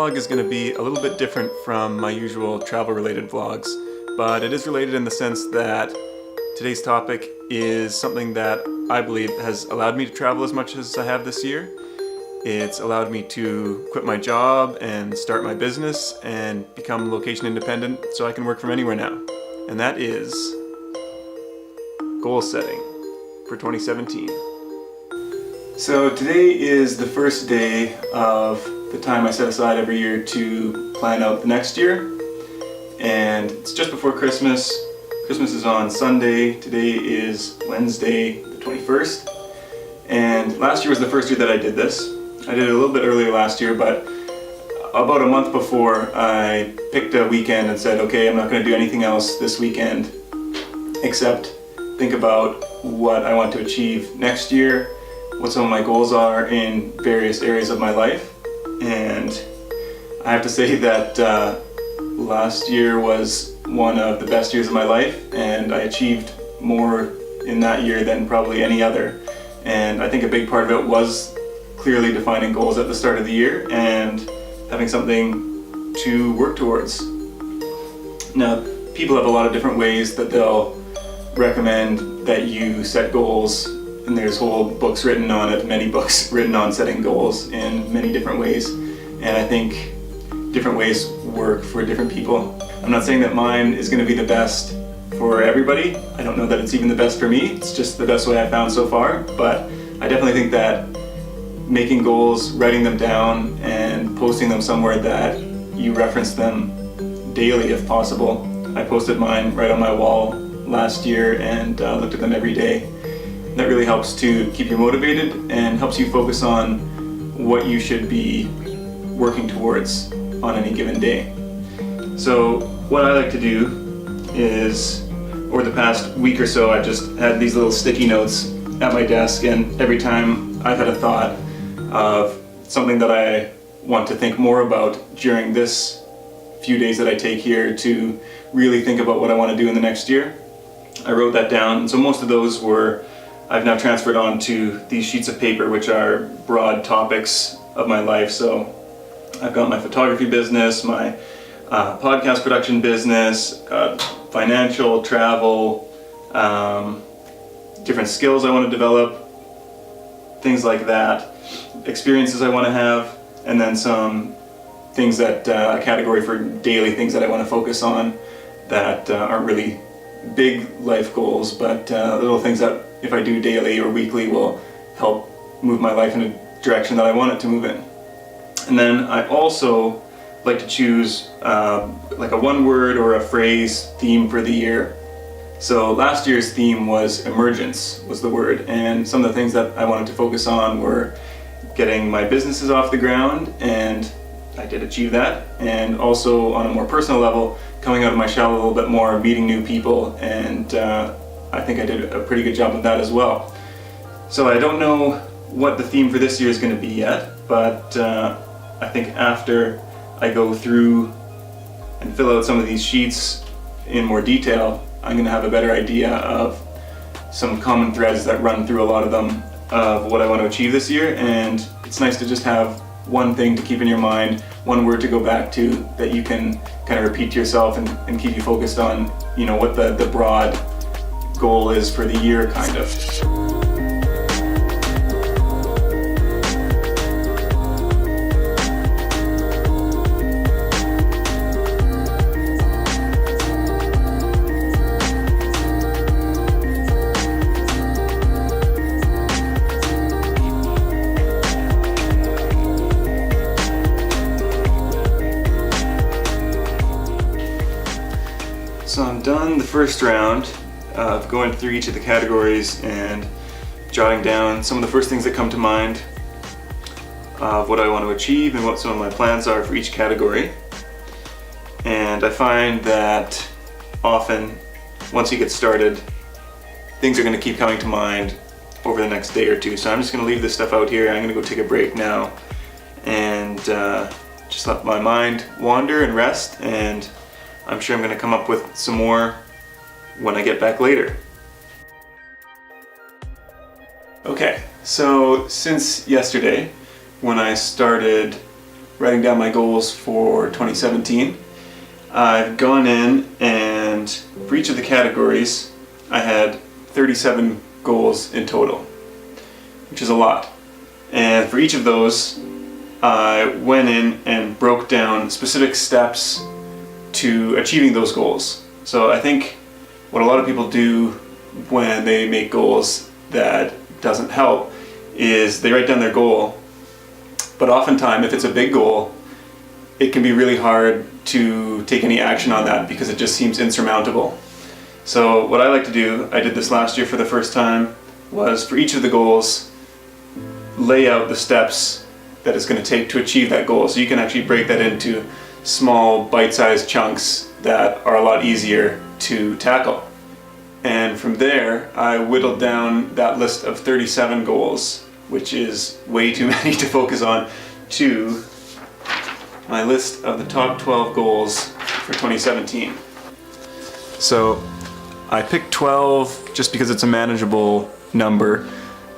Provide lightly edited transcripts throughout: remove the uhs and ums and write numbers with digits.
vlog is going to be a little bit different from my usual travel-related vlogs, but it is related in the sense that today's topic is something that I believe has allowed me to travel as much as I have this year. It's allowed me to quit my job and start my business and become location independent so I can work from anywhere now. And that is goal setting for 2017. So today is the first day of the time I set aside every year to plan out the next year. And it's just before Christmas. Christmas is on Sunday. Today is Wednesday the 21st. And last year was the first year that I did this. I did it a little bit earlier last year, but about a month before I picked a weekend and said, okay, I'm not going to do anything else this weekend except think about what I want to achieve next year, what some of my goals are in various areas of my life. And I have to say that last year was one of the best years of my life, and I achieved more in that year than probably any other. And I think a big part of it was clearly defining goals at the start of the year and having something to work towards. Now, people have a lot of different ways that they'll recommend that you set goals, and there's whole books written on it, many books written on setting goals in many different ways. And I think different ways work for different people. I'm not saying that mine is going to be the best for everybody. I don't know that it's even the best for me. It's just the best way I've found so far. But I definitely think that making goals, writing them down, and posting them somewhere that you reference them daily if possible. I posted mine right on my wall last year and looked at them every day. That really helps to keep you motivated and helps you focus on what you should be working towards on any given day. So what I like to do is, over the past week or so, I've just had these little sticky notes at my desk, and every time I've had a thought of something that I want to think more about during this few days that I take here to really think about what I want to do in the next year, I wrote that down. And so most of those I've now transferred on to these sheets of paper, which are broad topics of my life. So I've got my photography business, my podcast production business, financial, travel, different skills I want to develop, things like that, experiences I want to have, and then some things that, a category for daily things that I want to focus on that aren't really big life goals, but little things that if I do daily or weekly will help move my life in a direction that I want it to move in. And then I also like to choose like a one word or a phrase theme for the year. So last year's theme was emergence, was the word, and some of the things that I wanted to focus on were getting my businesses off the ground, and I did achieve that, and also on a more personal level, coming out of my shell a little bit more, meeting new people, and I think I did a pretty good job of that as well. So I don't know what the theme for this year is going to be yet, but I think after I go through and fill out some of these sheets in more detail, I'm going to have a better idea of some common threads that run through a lot of them of what I want to achieve this year. And it's nice to just have one thing to keep in your mind, one word to go back to that you can kind of repeat to yourself and keep you focused on, you know, what the broad goal is for the year, kind of. So I'm done the first round of going through each of the categories and jotting down some of the first things that come to mind of what I want to achieve and what some of my plans are for each category. And I find that often, once you get started, things are going to keep coming to mind over the next day or two. So I'm just going to leave this stuff out here. I'm going to go take a break now and just let my mind wander and rest, and I'm sure I'm going to come up with some more when I get back later. Okay, so since yesterday, when I started writing down my goals for 2017, I've gone in and for each of the categories I had 37 goals in total, which is a lot. And for each of those I went in and broke down specific steps to achieving those goals. So I think what a lot of people do when they make goals that doesn't help is they write down their goal, but oftentimes if it's a big goal, it can be really hard to take any action on that because it just seems insurmountable. So what I like to do, I did this last year for the first time, was for each of the goals, lay out the steps that it's going to take to achieve that goal. So you can actually break that into small bite-sized chunks that are a lot easier to tackle. And from there, I whittled down that list of 37 goals, which is way too many to focus on, to my list of the top 12 goals for 2017. So I picked 12 just because it's a manageable number.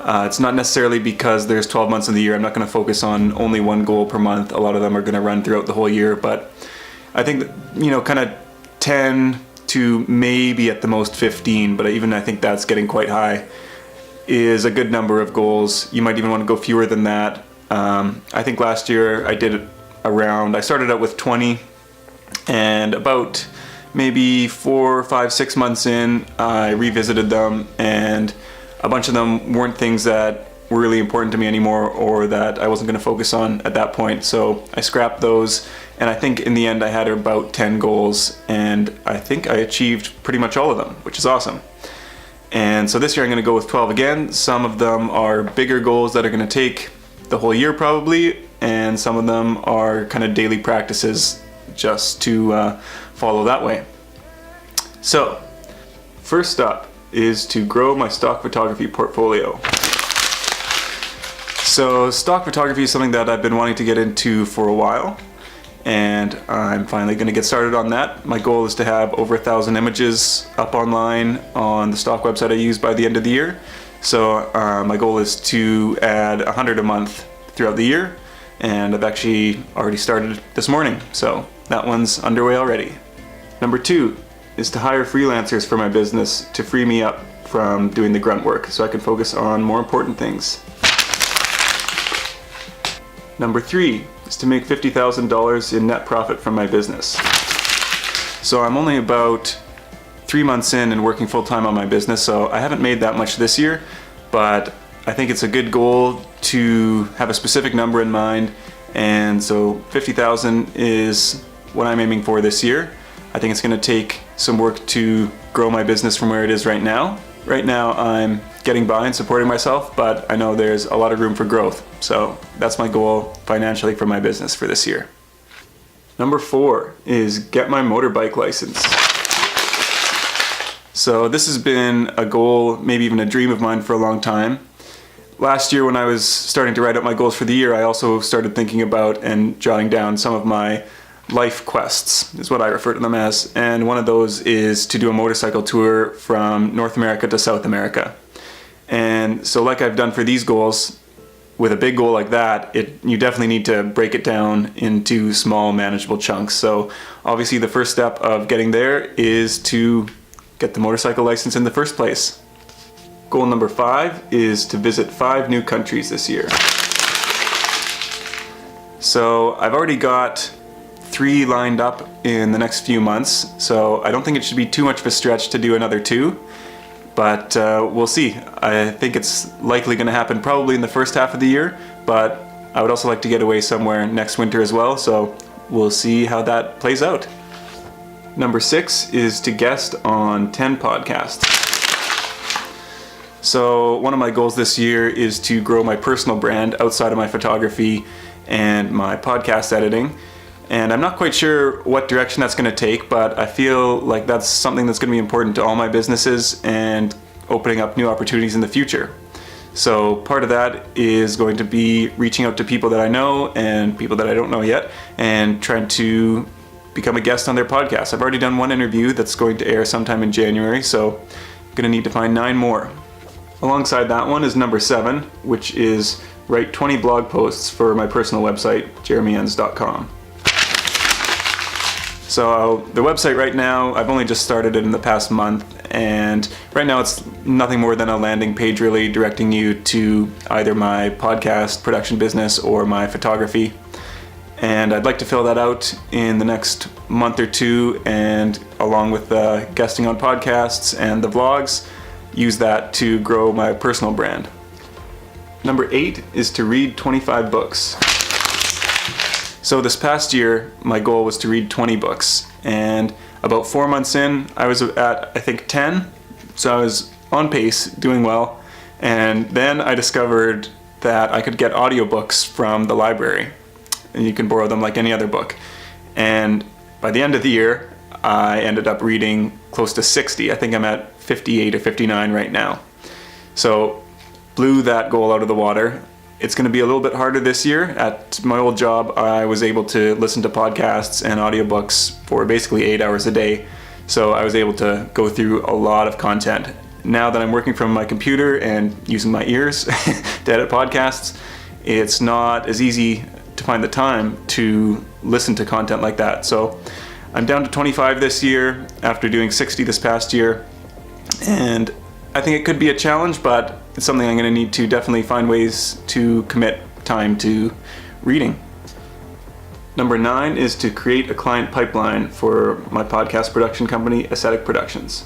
It's not necessarily because there's 12 months in the year. I'm not going to focus on only one goal per month. A lot of them are going to run throughout the whole year, but I think that, kind of 10 to maybe at the most 15, but even I think that's getting quite high, is a good number of goals. You might even want to go fewer than that. I think last year I started out with 20, and about maybe 4, 5, 6 months in, I revisited them, and a bunch of them weren't things that were really important to me anymore, or that I wasn't going to focus on at that point. So I scrapped those, and I think in the end I had about 10 goals, and I think I achieved pretty much all of them, which is awesome. And so this year I'm going to go with 12 again. Some of them are bigger goals that are going to take the whole year probably, and some of them are kind of daily practices just to follow that way. So first up is to grow my stock photography portfolio. So stock photography is something that I've been wanting to get into for a while, and I'm finally going to get started on that. My goal is to have over 1,000 images up online on the stock website I use by the end of the year. So my goal is to add 100 a month throughout the year, and I've actually already started this morning, so that one's underway already. Number 2 is to hire freelancers for my business to free me up from doing the grunt work so I can focus on more important things. Number 3 is to make $50,000 in net profit from my business. So I'm only about 3 months in and working full-time on my business, so I haven't made that much this year, but I think it's a good goal to have a specific number in mind, and so 50,000 is what I'm aiming for this year. I think it's going to take some work to grow my business from where it is right now. Right now I'm getting by and supporting myself, but I know there's a lot of room for growth. So that's my goal financially for my business for this year. Number 4 is get my motorbike license. So this has been a goal, maybe even a dream of mine for a long time. Last year when I was starting to write out my goals for the year, I also started thinking about and jotting down some of my life quests, is what I refer to them as, and one of those is to do a motorcycle tour from North America to South America. And so like I've done for these goals, with a big goal like that, you definitely need to break it down into small manageable chunks. So obviously the first step of getting there is to get the motorcycle license in the first place. Goal number 5 is to visit 5 new countries this year. So I've already got 3 lined up in the next few months, so I don't think it should be too much of a stretch to do another 2, but we'll see. I think it's likely going to happen probably in the first half of the year, but I would also like to get away somewhere next winter as well, so we'll see how that plays out. Number 6 is to guest on 10 podcasts. So one of my goals this year is to grow my personal brand outside of my photography and my podcast editing. And I'm not quite sure what direction that's going to take, but I feel like that's something that's going to be important to all my businesses and opening up new opportunities in the future. So part of that is going to be reaching out to people that I know and people that I don't know yet and trying to become a guest on their podcast. I've already done 1 interview that's going to air sometime in January, so I'm going to need to find 9 more. Alongside that one is number 7, which is write 20 blog posts for my personal website, jeremyens.com. So the website right now, I've only just started it in the past month, and right now it's nothing more than a landing page really directing you to either my podcast production business or my photography. And I'd like to fill that out in the next month or two, and along with guesting on podcasts and the vlogs, use that to grow my personal brand. Number 8 is to read 25 books. So this past year, my goal was to read 20 books, and about 4 months in, I was at, I think, 10, so I was on pace, doing well, and then I discovered that I could get audiobooks from the library, and you can borrow them like any other book. And by the end of the year, I ended up reading close to 60. I think I'm at 58 or 59 right now. So blew that goal out of the water. It's going to be a little bit harder this year. At my old job, I was able to listen to podcasts and audiobooks for basically 8 hours a day. So I was able to go through a lot of content. Now that I'm working from my computer and using my ears to edit podcasts, it's not as easy to find the time to listen to content like that. So I'm down to 25 this year after doing 60 this past year. And I think it could be a challenge, but it's something I'm going to need to definitely find ways to commit time to reading. Number 9 is to create a client pipeline for my podcast production company, Aesthetic Productions.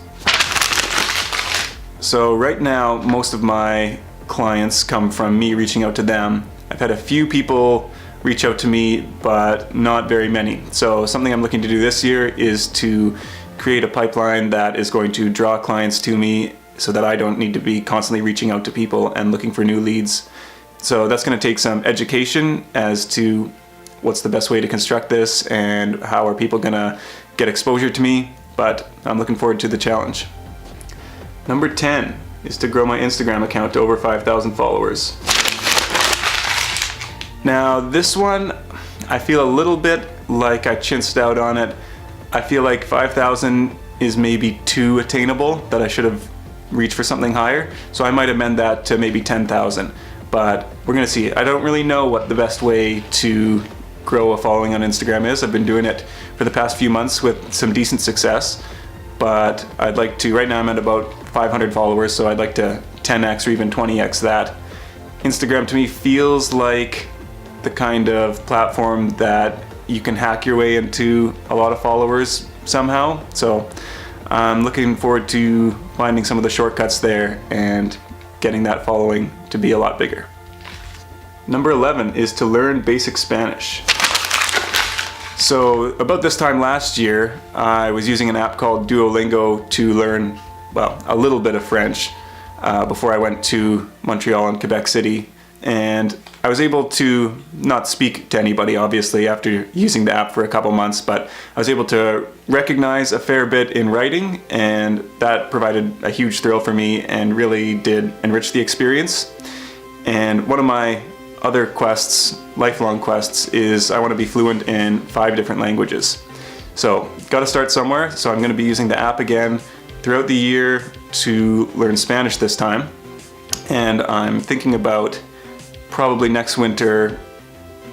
So right now, most of my clients come from me reaching out to them. I've had a few people reach out to me, but not very many. So something I'm looking to do this year is to create a pipeline that is going to draw clients to me so that I don't need to be constantly reaching out to people and looking for new leads. So that's going to take some education as to what's the best way to construct this and how are people going to get exposure to me, but I'm looking forward to the challenge. Number 10 is to grow my Instagram account to over 5,000 followers. Now this one, I feel a little bit like I chinsed out on it. I feel like 5,000 is maybe too attainable, that I should have reached for something higher. So I might amend that to maybe 10,000, but we're gonna see. I don't really know what the best way to grow a following on Instagram is. I've been doing it for the past few months with some decent success, but I'd like to, right now I'm at about 500 followers, so I'd like to 10x or even 20x that. Instagram to me feels like the kind of platform that you can hack your way into a lot of followers somehow. So I'm looking forward to finding some of the shortcuts there and getting that following to be a lot bigger. Number 11 is to learn basic Spanish. So about this time last year, I was using an app called Duolingo to learn, well, a little bit of French before I went to Montreal and Quebec City. And I was able to not speak to anybody, obviously, after using the app for a couple months, but I was able to recognize a fair bit in writing, and that provided a huge thrill for me and really did enrich the experience. And one of my other quests, lifelong quests, is I want to be fluent in 5 different languages. So, got to start somewhere, so I'm going to be using the app again throughout the year to learn Spanish this time. And I'm thinking about probably next winter,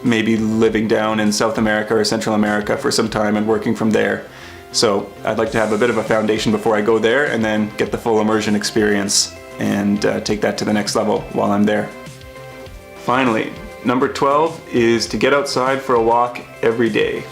maybe living down in South America or Central America for some time and working from there. So I'd like to have a bit of a foundation before I go there and then get the full immersion experience and take that to the next level while I'm there. Finally, number 12 is to get outside for a walk every day.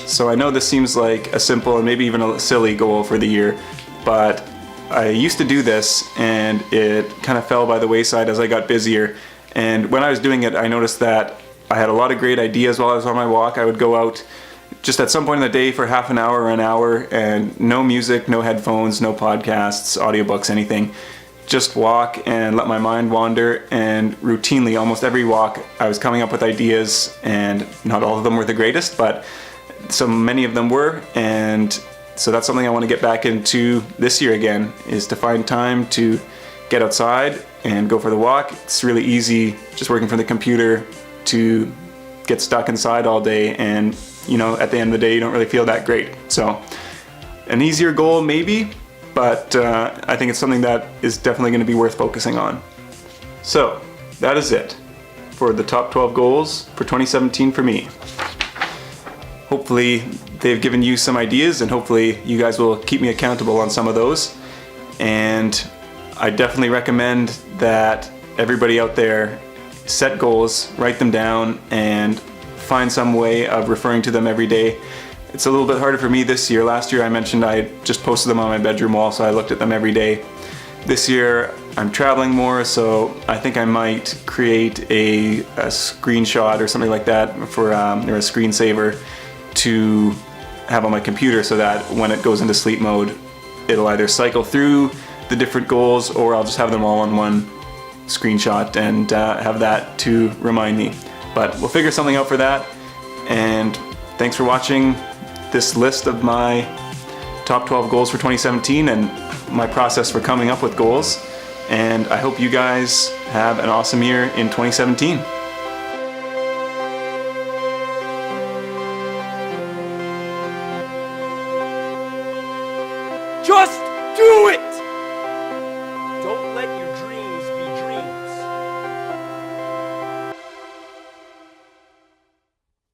So I know this seems like a simple and maybe even a silly goal for the year, but I used to do this and it kind of fell by the wayside as I got busier. And when I was doing it, I noticed that I had a lot of great ideas while I was on my walk. I would go out just at some point in the day for half an hour or an hour, and no music, no headphones, no podcasts, audiobooks, anything. Just walk and let my mind wander, and routinely, almost every walk, I was coming up with ideas, and not all of them were the greatest, but so many of them were. And so that's something I want to get back into this year again, is to find time to get outside and go for the walk. It's really easy just working from the computer to get stuck inside all day, and you know, at the end of the day you don't really feel that great. So an easier goal maybe, but I think it's something that is definitely going to be worth focusing on. So that is it for the top 12 goals for 2017 for me. Hopefully they've given you some ideas, and hopefully you guys will keep me accountable on some of those. And I definitely recommend that everybody out there set goals, write them down, and find some way of referring to them every day. It's a little bit harder for me this year. Last year I mentioned I just posted them on my bedroom wall, so I looked at them every day. This year I'm traveling more, so I think I might create a screenshot or something like that for or a screensaver to have on my computer, so that when it goes into sleep mode, it'll either cycle through the different goals, or I'll just have them all on one screenshot and have that to remind me. But we'll figure something out for that. And thanks for watching this list of my top 12 goals for 2017 and my process for coming up with goals. And I hope you guys have an awesome year in 2017. Just